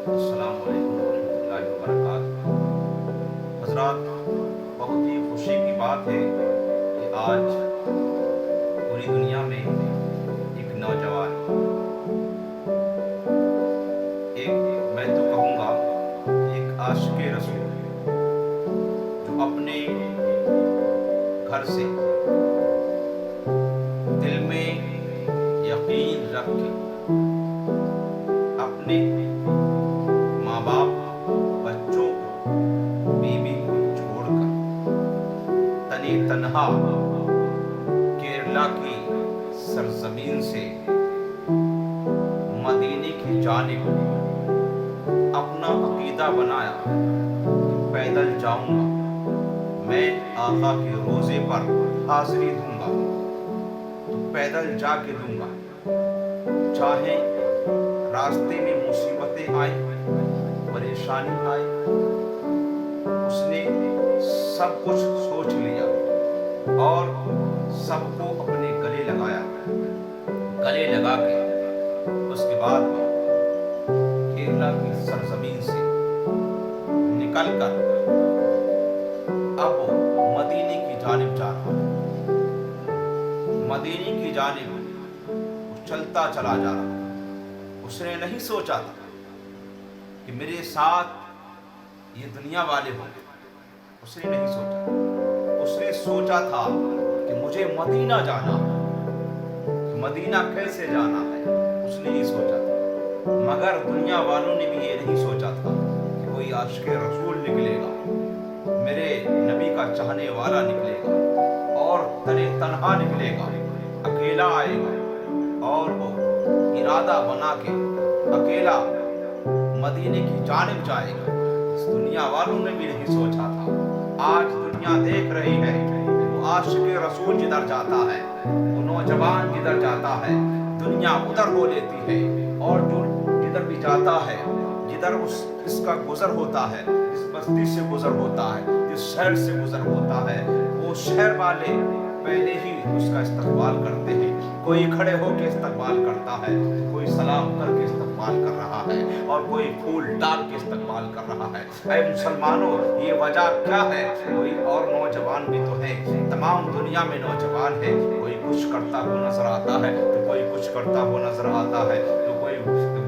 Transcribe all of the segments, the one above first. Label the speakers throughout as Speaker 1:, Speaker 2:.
Speaker 1: السلام علیکم ورحمۃ اللہ وبرکاتہ۔ حضرات، بہت ہی خوشی کی بات ہے کہ آج پوری دنیا میں ایک نوجوان، میں تو کہوں گا ایک عاشق رسول، جو اپنے گھر سے دل میں یقین رکھ کے اپنے ماں باپ، بچوں کو، بیوی کو چھوڑ کر تنی تنہا کیرلا کی سرزمین سے مدینے کی جانب اپنا عقیدہ بنایا کہ پیدل جاؤں گا، میں آقا کے روزے پر حاضری دوں گا تو پیدل جا کے دوں گا، چاہے راستے میں مصیبتیں آئیں، پریشانی آئی۔ اس نے سب کچھ سوچ لیا اور سب کو اپنے گلے لگایا، گلے لگا کے اس کے بعد کیرلا کی سرزمین سے نکل کر اب مدینے کی جانب جا رہا ہے۔ مدینے کی جانب وہ چلتا چلا جا رہا ہے۔ اس نے نہیں سوچا تھا کہ میرے ساتھ یہ دنیا والے ہوں گے، اس نے نہیں سوچا۔ اس نے سوچا تھا کہ مجھے مدینہ جانا ہے، مدینہ کیسے جانا ہے، اس نے یہ سوچا تھا۔ مگر دنیا والوں نے بھی یہ نہیں سوچا تھا کہ کوئی عاشق رسول نکلے گا، میرے نبی کا چاہنے والا نکلے گا اور تنہا نکلے گا، اکیلا آئے گا اور وہ ارادہ بنا کے اکیلا مدینے کی جانب جائے گا۔ اس دنیا والوں نے بھی نہیں سوچا تھا۔ آج دنیا دیکھ رہی ہے کہ وہ عاشق رسول جدھر جاتا ہے، وہ نوجوان جدھر جاتا ہے، دنیا ادھر ہو لیتی ہے، اور جو جدھر بھی جاتا ہے، جدھر اس کا گزر ہوتا ہے، اس بستی سے گزر ہوتا ہے، جس شہر سے گزر ہوتا ہے، وہ شہر والے پہلے ہی اس کا استقبال کرتے ہیں۔ کوئی کھڑے ہو کے استقبال کرتا ہے، کوئی سلام کر کے استقبال کر رہا ہے، اور کوئی پھول ڈال کے استقبال کر رہا ہے۔ اے مسلمانوں، یہ وجہ کیا ہے؟ کوئی اور نوجوان بھی تو ہے، تمام دنیا میں نوجوان ہے، کوئی کچھ کرتا ہوا نظر آتا ہے تو کوئی کچھ کرتا ہوا نظر آتا ہے، تو کوئی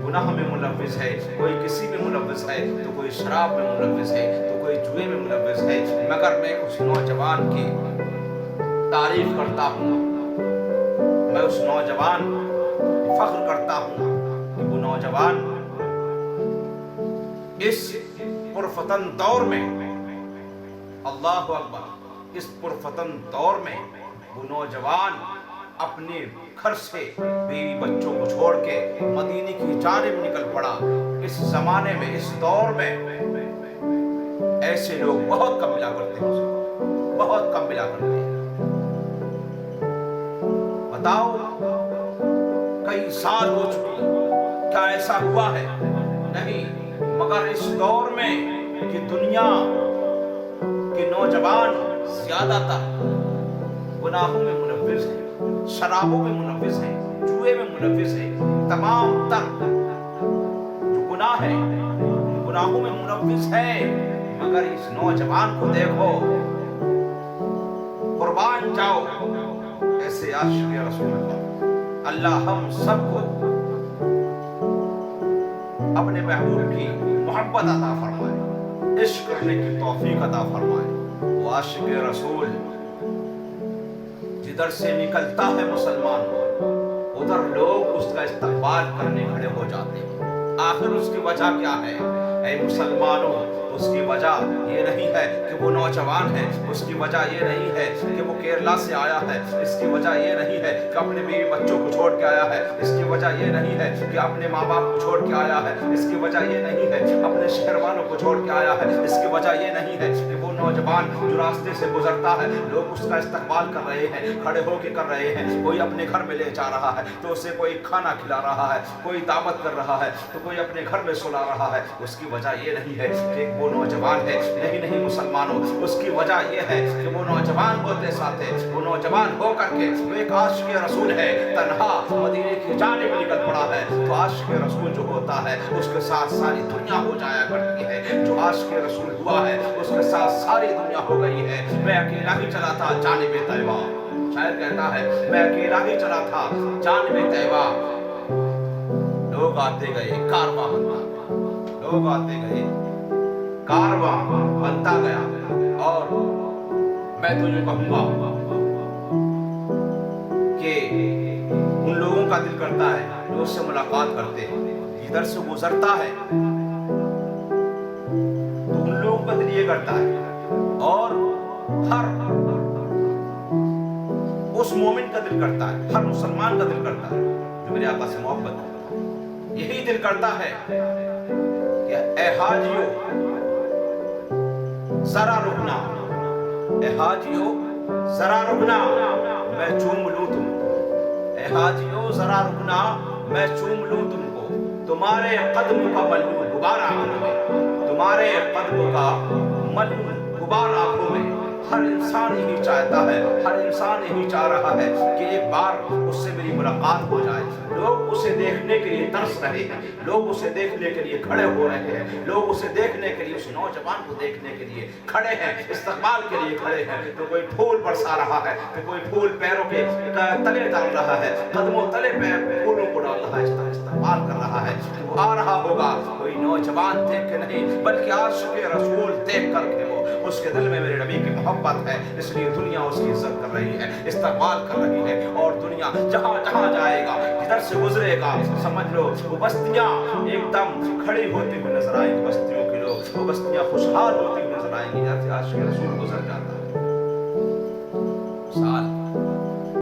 Speaker 1: گناہ میں ملوث ہے، کوئی کسی میں ملوث ہے، تو کوئی شراب میں ملوث ہے، تو کوئی جوئے میں ملوث ہے۔ مگر میں اس نوجوان کی تعریف کرتا ہوں، میں اس نوجوان فخر کرتا ہوں کہ وہ نوجوان اس پرفتن دور میں، اللہ اکبر، اس پرفتن دور میں وہ نوجوان اپنے گھر سے بیوی بچوں کو چھوڑ کے مدینے کی جانب نکل پڑا۔ اس زمانے میں، اس دور میں ایسے لوگ بہت کم ملا کرتے ہیں، بہت کم ملا کرتے ہیں۔ بتاؤ، کئی سال ہو چکی، کیا ایسا ہوا ہے؟ نہیں، مگر اس دور میں کہ دنیا کے نوجوان زیادہ تر گناہوں میں ملوث ہیں، شرابوں میں ملوث ہیں، جوئے میں ملوث ہیں، تمام تر جو گناہ ہے گناہوں میں ملوث ہے۔ مگر اس نوجوان کو دیکھو، قربان جاؤ ایسے عاشق رسول اللہ۔ اللہ ہم سب کو اپنے محبوب کی محبت عطا فرمائے، عشق کرنے کی توفیق عطا فرمائے۔ وہ عاشق رسول جدھر سے نکلتا ہے مسلمان، ادھر لوگ اس کا استقبال کرنے کھڑے ہو جاتے ہیں۔ آخر اس کی وجہ کیا ہے؟ اے مسلمانوں، اس کی وجہ یہ نہیں ہے کہ وہ نوجوان ہے، اس کی وجہ یہ نہیں ہے کہ وہ کیرلا سے آیا ہے، اس کی وجہ یہ نہیں ہے کہ اپنے بیوی بچوں کو چھوڑ کے آیا ہے، اس کی وجہ یہ نہیں ہے کہ اپنے ماں باپ کو چھوڑ کے آیا ہے، اس کی وجہ یہ نہیں ہے اپنے شہر والوں کو چھوڑ کے آیا ہے، اس کی وجہ یہ نہیں ہے کہ وہ نوجوان جو راستے سے گزرتا ہے، لوگ اس کا استقبال کر رہے ہیں، کھڑے ہو کے کر رہے ہیں، کوئی اپنے گھر میں لے جا رہا ہے تو اسے کوئی کھانا کھلا رہا ہے، کوئی دعوت کر رہا ہے تو کوئی اپنے گھر میں سلا رہا ہے۔ اس کی وجہ یہ نہیں ہے کہ ایک وہ نوجوان ہے۔ نہیں مسلمانوں، اس کی وجہ یہ ہے کہ وہ نوجوان ہوتے ساتھ ہے، وہ نوجوان ہو کر کے وہ ایک عاشق رسول ہے، تنہا مدینے کی جانب نکل پڑا ہے۔ تو عاشق رسول جو ہوتا ہے اس کے ساتھ ساری دنیا ہو جایا کرتی ہے۔ جو عاشق رسول ہوا ہے اس کے ساتھ ساری دنیا ہو گئی ہے۔ میں اکیلا ہی چلا تھا جانب طیبہ، شاعر کہتا ہے میں اکیلا ہی چلا تھا جانب طیبہ، لوگ آتے گئے کارواں بنتا گیا، لوگ آتے گئے کارواں بنتا گیا۔ اور میں تجھے کہوں گا کہ ان لوگوں کا دل کرتا ہے جو اس سے ملاقات کرتے ہیں، ادھر سے گزرتا ہے تو ان لوگوں کا دل یہ کرتا ہے، اور ہر اس مومن کا دل کرتا ہے، ہر مسلمان کا دل کرتا ہے جو میرے آقا سے محبت کرتا ہے، یہی دل کرتا ہے کہ اے حاجیو ذرا رکنا، اے حاجیو ذرا رکنا میں چوم لوں تم کو، اے حاجیو ذرا رکنا میں چوم لوں تم کو، تمہارے قدم کا ملموم غبار آنکھوں میں، تمہارے قدم کا ملموم غبار آنکھوں میں۔ ہر انسان یہی چاہتا ہے، ہر انسان یہی چاہ رہا ہے کہ ایک بار اس سے میری ملاقات ہو جائے۔ لوگ اسے دیکھنے کے لیے ترس رہے ہیں، لوگ اسے دیکھنے کے لیے کھڑے ہو رہے ہیں، لوگ اسے دیکھنے کے لیے، اس نوجوان کو دیکھنے کے لیے کھڑے ہیں، استقبال کے لیے کھڑے ہیں۔ تو کوئی پھول برسا رہا ہے، تو کوئی پھول پیروں کے تلے ڈال رہا ہے، قدموں تلے پھولوں کو ڈال رہا ہے، استقبال کر رہا ہے کہ وہ آ رہا ہوگا کوئی نوجوان دیکھ کے نہیں بلکہ عاشق رسول دیکھ کر کے۔ وہ اس کے دل میں میرے نبی کی محبت ہے، اس لیے دنیا اس کی عزت کر رہی ہے، استقبال کر رہی ہے، اور دنیا جہاں جہاں جائے گا، جدھر سے گزرے گا، سمجھ لو وہ بستیاں ایک دم کھڑی ہوتی ہوئی نظر آئیں گی، بستیوں کے لوگ وہ بستیاں خوشحال ہوتی ہوئی نظر آئیں گی، جیسے عاشق رسول گزر جاتا ہے۔